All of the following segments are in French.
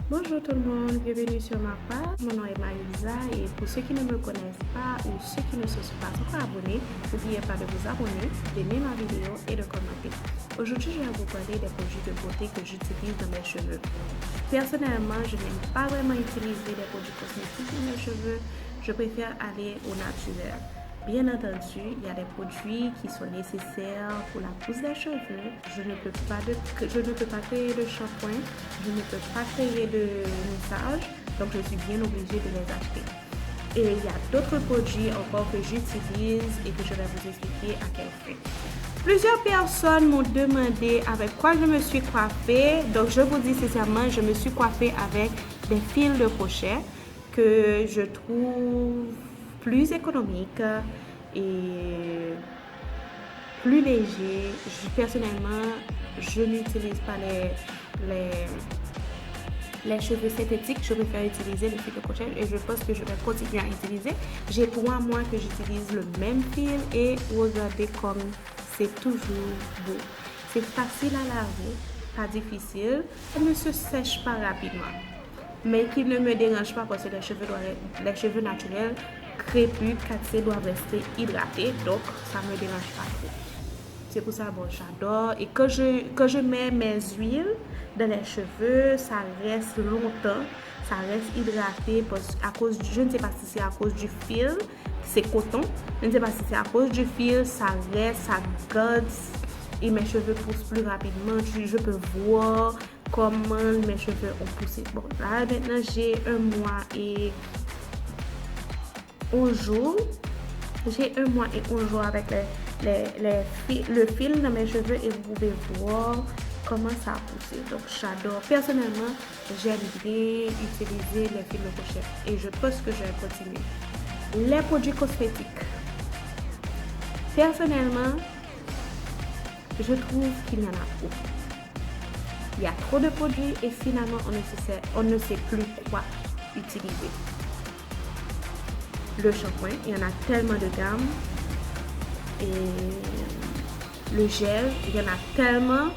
Bonjour tout le monde, bienvenue sur ma page. Mon nom est Marisa et pour ceux qui ne me connaissent pas ou ceux qui ne se sont pas encore abonnés, n'oubliez pas de vous abonner, d'aimer ma vidéo et de commenter. Aujourd'hui, je vais vous parler des produits de beauté que j'utilise dans mes cheveux. Personnellement, je n'aime pas vraiment utiliser des produits cosmétiques dans mes cheveux. Je préfère aller au naturel. Bien entendu, il y a des produits qui sont nécessaires pour la pousse des cheveux. Je ne peux pas créer de shampoing, je ne peux pas créer de massage, donc je suis bien obligée de les acheter. Et il y a d'autres produits encore que j'utilise et que je vais vous expliquer à quel fin. Plusieurs personnes m'ont demandé avec quoi je me suis coiffée. Donc je vous dis sincèrement, je me suis coiffée avec des fils de crochet que je trouve plus économique et plus léger. Personnellement, je n'utilise pas les cheveux synthétiques. Je préfère utiliser les fils de crochet et je pense que je vais continuer à utiliser. J'ai 3 mois que j'utilise le même fil et regardez comme c'est toujours beau. C'est facile à laver, pas difficile, elle ne se sèche pas rapidement. Mais qui ne me dérange pas parce que les cheveux naturels crépus, cassés doivent rester hydratés, donc ça ne me dérange pas trop. C'est pour ça bon, j'adore. Et quand je mets mes huiles dans les cheveux, ça reste longtemps, ça reste hydraté je ne sais pas si c'est à cause du fil, c'est coton, je ne sais pas si c'est à cause du fil, ça reste, ça garde et mes cheveux poussent plus rapidement. Je peux voir comment mes cheveux ont poussé. Bon, là maintenant j'ai 1 mois et 11 jours. J'ai 1 mois et 11 jours avec le fil dans mes cheveux et vous pouvez voir comment ça a poussé. Donc j'adore. Personnellement, j'aime bien utiliser les fils de crochet et je pense que je vais continuer. Les produits cosmétiques. Personnellement, je trouve qu'il y en a trop. Il y a trop de produits et finalement on ne sait plus quoi utiliser. Le shampoing, il y en a tellement de gammes. Et le gel, il y en a tellement.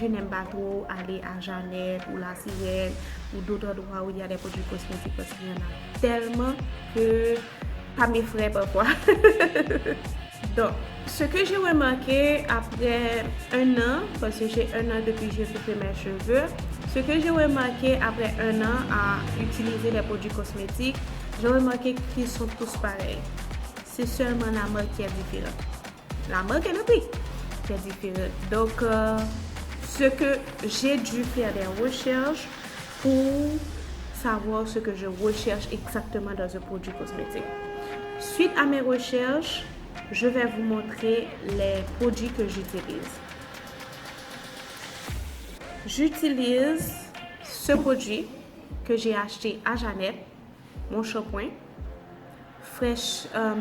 Je n'aime pas trop aller à Jeannette ou La Sirène ou d'autres endroits où il y a des produits cosmétiques parce qu'il y en a tellement que ça m'effraie parfois. Donc, ce que j'ai remarqué après 1 an, parce que j'ai 1 an depuis que j'ai coupé mes cheveux, ce que j'ai remarqué après 1 an à utiliser les produits cosmétiques, j'ai remarqué qu'ils sont tous pareils. C'est seulement la marque qui est différente. La marque et le prix qui est différent. Donc, ce que j'ai dû faire des recherches pour savoir ce que je recherche exactement dans un produit cosmétique. Suite à mes recherches, je vais vous montrer les produits que j'utilise. J'utilise ce produit que j'ai acheté à Jeannette, mon shampoing,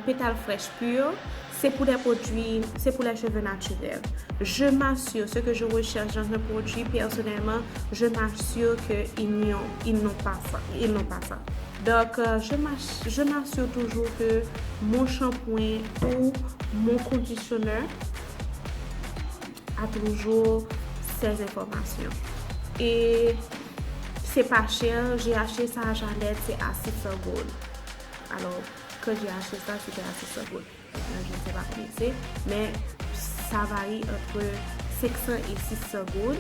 pétales fraîches pures. C'est pour des produits, c'est pour les cheveux naturels. Je m'assure, ce que je recherche dans un produit, personnellement, je m'assure qu'ils n'ont pas ça. Donc, je m'assure toujours que mon shampoing ou mon conditionneur a toujours ces informations. Et c'est pas cher, j'ai acheté ça à Jeannette, c'est à 600 gold. Alors, quand j'ai acheté ça, c'était à 600 gold. Je ne sais pas combien c'est, mais ça varie entre 500 et 600 gold.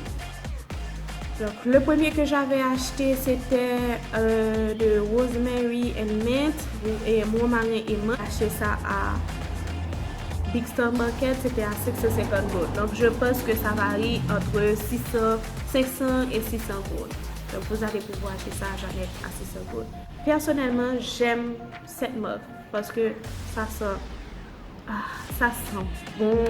Donc, le premier que j'avais acheté, c'était de Rosemary and Mint et Romarin et Menthe. J'ai acheté ça à Big Star Market, c'était à 650 gold. Donc, je pense que ça varie entre 500 et 600 gold. Donc, vous allez pouvoir acheter ça à Jeannette à 600 gold. Personnellement, j'aime cette marque parce que ça sent bon.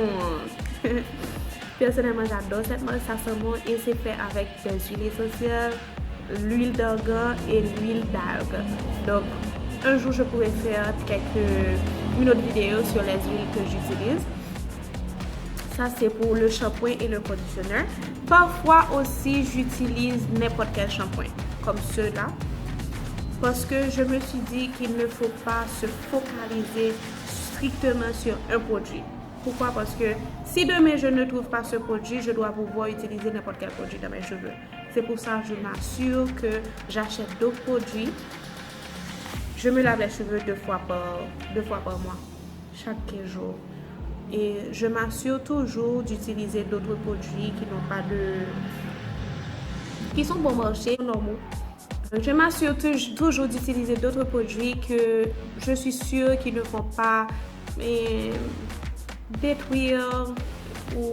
Personnellement, j'adore cette marque, ça sent bon et c'est fait avec des huiles essentielles, l'huile d'argan et l'huile d'algue. Donc, un jour, je pourrais faire une autre vidéo sur les huiles que j'utilise. Ça, c'est pour le shampoing et le conditionneur. Parfois aussi, j'utilise n'importe quel shampoing, comme ceux-là, parce que je me suis dit qu'il ne faut pas se focaliser strictement sur un produit. Pourquoi? Parce que si demain je ne trouve pas ce produit, je dois pouvoir utiliser n'importe quel produit dans mes cheveux. C'est pour ça que je m'assure que j'achète d'autres produits. Je me lave les cheveux deux fois par mois, chaque 15 jours. Et je m'assure toujours d'utiliser d'autres produits qui sont bon marché, normaux. Je m'assure toujours d'utiliser d'autres produits que je suis sûre qu'ils ne vont pas détruire ou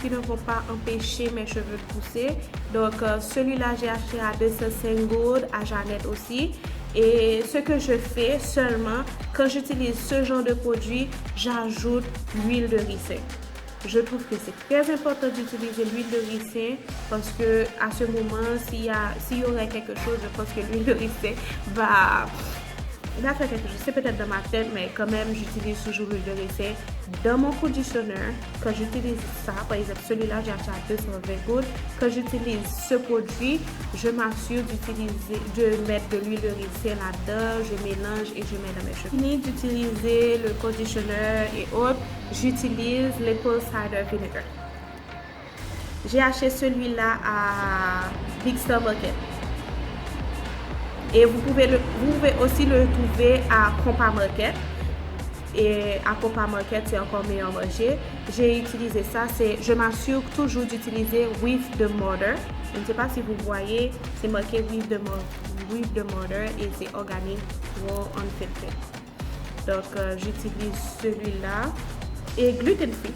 qui ne vont pas empêcher mes cheveux de pousser. Donc celui-là j'ai acheté à 205 gouttes, à Jeannette aussi. Et ce que je fais seulement, quand j'utilise ce genre de produit, j'ajoute l'huile de ricin. Je trouve que c'est très important d'utiliser l'huile de ricin parce que à ce moment, s'il y aurait quelque chose, je pense que l'huile de ricin va faire quelque chose. C'est peut-être dans ma tête, mais quand même, j'utilise toujours l'huile de ricin dans mon conditionneur. Quand j'utilise ça, par exemple, celui-là, j'ai acheté à 220 gouttes. Quand j'utilise ce produit, je m'assure de mettre de l'huile de ricin là-dedans. Je mélange et je mets dans mes cheveux. Fini d'utiliser le conditionneur et autres, j'utilise l'apple cider vinegar. J'ai acheté celui-là à Big Star Market. Et vous pouvez aussi le trouver à Compa Market. Et à Compa Market, c'est encore meilleur manger. J'ai utilisé ça. Je m'assure toujours d'utiliser with the mother. Je ne sais pas si vous voyez, c'est marqué with the mother et c'est organique ou unfiltered. Donc, j'utilise celui-là. Et gluten free.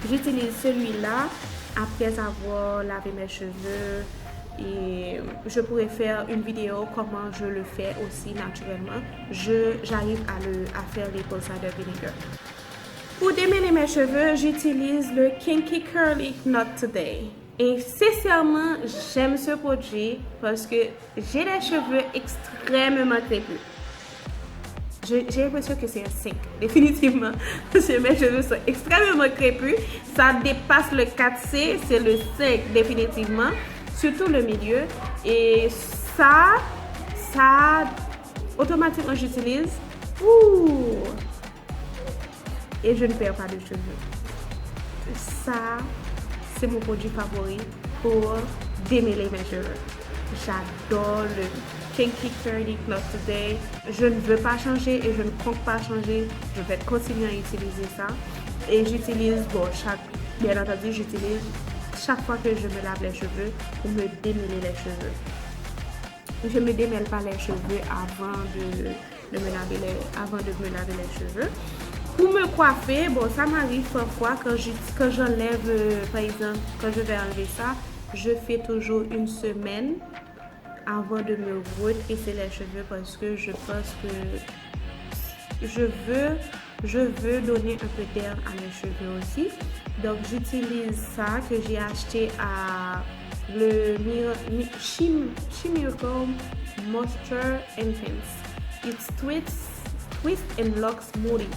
J'utilise celui-là après avoir lavé mes cheveux. Et je pourrais faire une vidéo comment je le fais aussi naturellement. J'arrive à faire les apple cider vinegar. Pour démêler mes cheveux, j'utilise le Kinky Curly Not Today. Et sincèrement, j'aime ce produit parce que j'ai les cheveux extrêmement crépus. J'ai l'impression que c'est un 5, définitivement. Parce que mes cheveux sont extrêmement crépus. Ça dépasse le 4C, c'est le 5, définitivement. Surtout le milieu. Et ça, automatiquement, j'utilise. Et je ne perds pas de cheveux. Ça, c'est mon produit favori pour démêler mes cheveux. J'adore le Kinky Curly Not Today. Je ne veux pas changer et je ne compte pas changer. Je vais continuer à utiliser ça. Et j'utilise, bien entendu, j'utilise chaque fois que je me lave les cheveux pour me démêler les cheveux. Je ne me démêle pas les cheveux avant de me laver les cheveux. Pour me coiffer, ça m'arrive parfois quand j'enlève, par exemple, quand je vais enlever ça, je fais toujours une semaine avant de me redresser les cheveux parce que je pense que je veux donner un peu d'air à mes cheveux aussi. Donc j'utilise ça que j'ai acheté à le Miracle Moisture Intense. It's Twist and Lock Smoothie.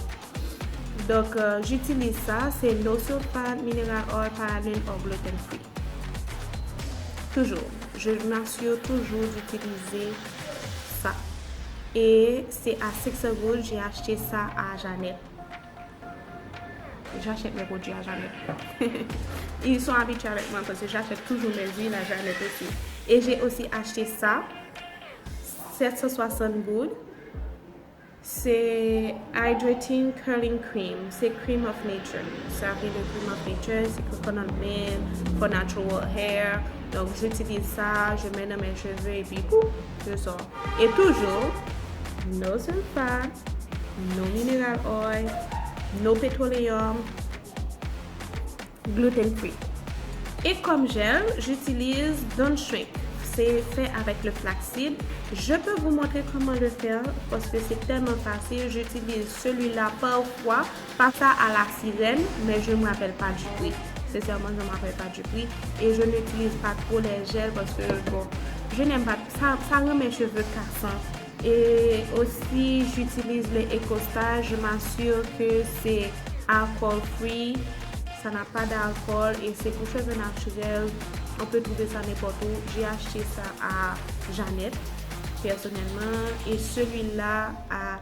Donc j'utilise ça, c'est no sulfate, mineral oil, paraben ou gluten free. Toujours, je m'assure toujours d'utiliser ça. Et c'est à 6 gouttes, j'ai acheté ça à Jeannette. J'achète mes produits à Jeannette. Ils sont habitués avec moi parce que j'achète toujours mes huiles à Jeannette aussi. Et j'ai aussi acheté ça, 760 gouttes. C'est Hydrating Curling Cream. C'est Cream of Nature. Ça vient de Cream of Nature. C'est coconut milk for natural hair. Donc j'utilise ça, je mets dans mes cheveux et puis pouf, je sors. Et toujours, no sulfate, no mineral oil, no petroleum, gluten free. Et comme gel, j'utilise Don't Shrink. C'est fait avec le flaxseed. Je peux vous montrer comment le faire parce que c'est tellement facile. J'utilise celui-là parfois, pas ça à la sirène, mais je ne me rappelle pas du prix. Sincèrement, je ne me rappelle pas du prix. Et je n'utilise pas trop les gels parce que je n'aime pas. Ça rend mes cheveux cassants. Et aussi, j'utilise le EcoStyle. Je m'assure que c'est alcool free. Ça n'a pas d'alcool et c'est pour cheveux naturels. On peut trouver ça n'importe où. J'ai acheté ça à Jeannette, personnellement. Et celui-là à...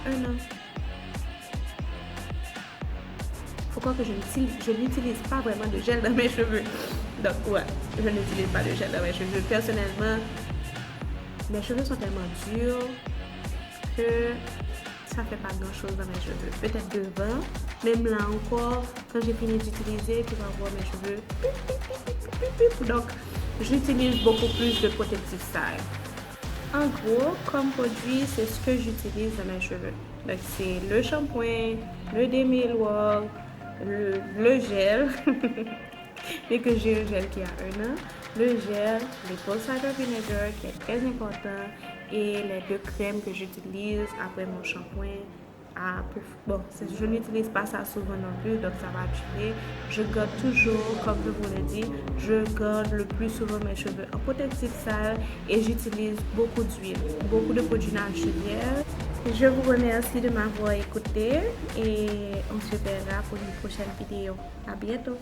1 an. Faut croire que je n'utilise pas vraiment de gel dans mes cheveux. Donc ouais, je n'utilise pas de gel dans mes cheveux. Personnellement, mes cheveux sont tellement durs que ça fait pas grand chose dans mes cheveux. Peut-être devant, même là encore, quand j'ai fini d'utiliser, tu vas voir mes cheveux. Donc, j'utilise beaucoup plus de protective style. En gros, comme produit, c'est ce que j'utilise dans mes cheveux. Donc, c'est le shampoing, le démêloir, le gel, et que j'ai un gel qui a 1 an, le gel, l'apple cider vinegar qui est très important et les 2 crèmes que j'utilise après mon shampoing. Bon, je n'utilise pas ça souvent non plus, donc ça va durer. Je garde toujours, comme je vous l'ai dit, je garde le plus souvent mes cheveux en protective style et j'utilise beaucoup d'huile, beaucoup de produits naturels. Je vous remercie de m'avoir écouté et on se verra pour une prochaine vidéo. À bientôt!